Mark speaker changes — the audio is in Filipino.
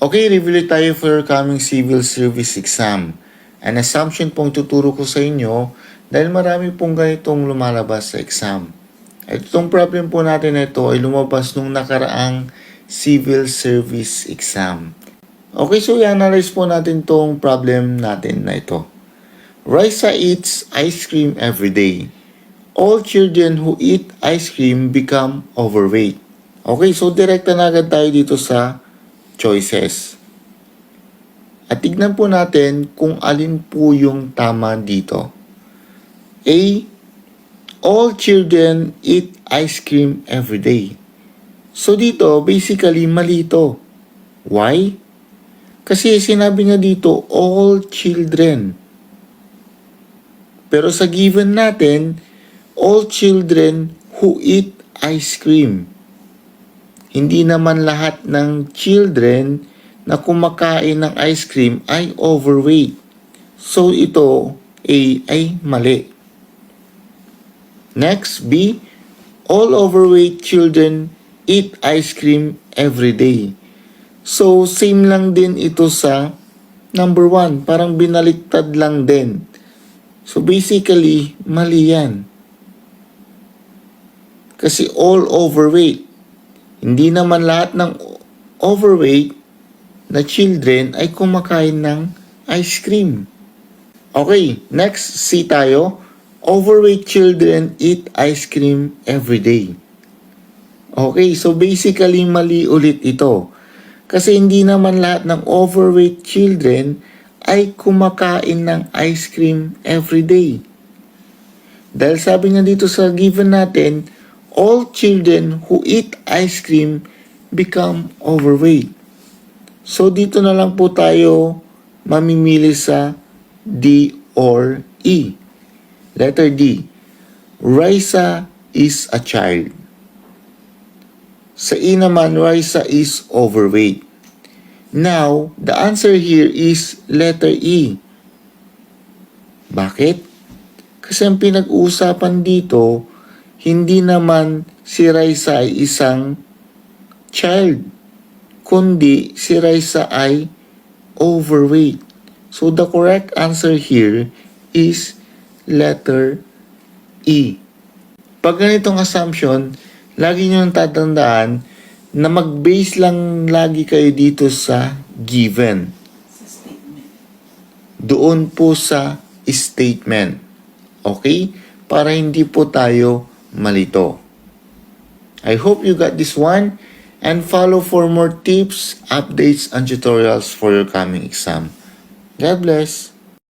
Speaker 1: Okay, review tayo for your coming civil service exam. An assumption pong tuturo ko sa inyo dahil marami pong ganitong lumalabas sa exam. Itong problem po natin na ito ay lumabas nung nakaraang civil service exam. Okay, so i-analyze po natin tong problem natin na ito. Raisa eats ice cream every day. All children who eat ice cream become overweight. Okay, so direkta na agad tayo dito sa choices. At tignan po natin kung alin po yung tama dito. A. All children eat ice cream every day. So dito, basically, mali ito. Why? Kasi sinabi nga dito, all children. Pero sa given natin, all children who eat ice cream. Hindi naman lahat ng children na kumakain ng ice cream ay overweight. So ito, A, ay mali. Next, B, all overweight children eat ice cream every day. So same lang din ito sa number 1. Parang binaliktad lang din. So basically, mali yan. Kasi all overweight. Hindi naman lahat ng overweight na children ay kumakain ng ice cream. Okay, next, C tayo. Overweight children eat ice cream every day. Okay, so basically mali ulit ito. Kasi hindi naman lahat ng overweight children ay kumakain ng ice cream every day. Dahil sabi nga dito sa given natin, all children who eat ice cream become overweight. So dito na lang po tayo mamimili sa D or E. Letter D. Raisa is a child. Sa E naman, Raisa is overweight. Now, the answer here is letter E. Bakit? Kasi ang pinag-uusapan dito, hindi naman si Raisa ay isang child, kundi si Raisa ay overweight. So the correct answer here is letter E. Pag ganitong assumption, lagi nyo tatandaan na mag-base lang lagi kayo dito sa given. Doon po sa statement. Okay? Para hindi po tayo malito. I hope you got this one and follow for more tips, updates, and tutorials for your coming exam. God bless.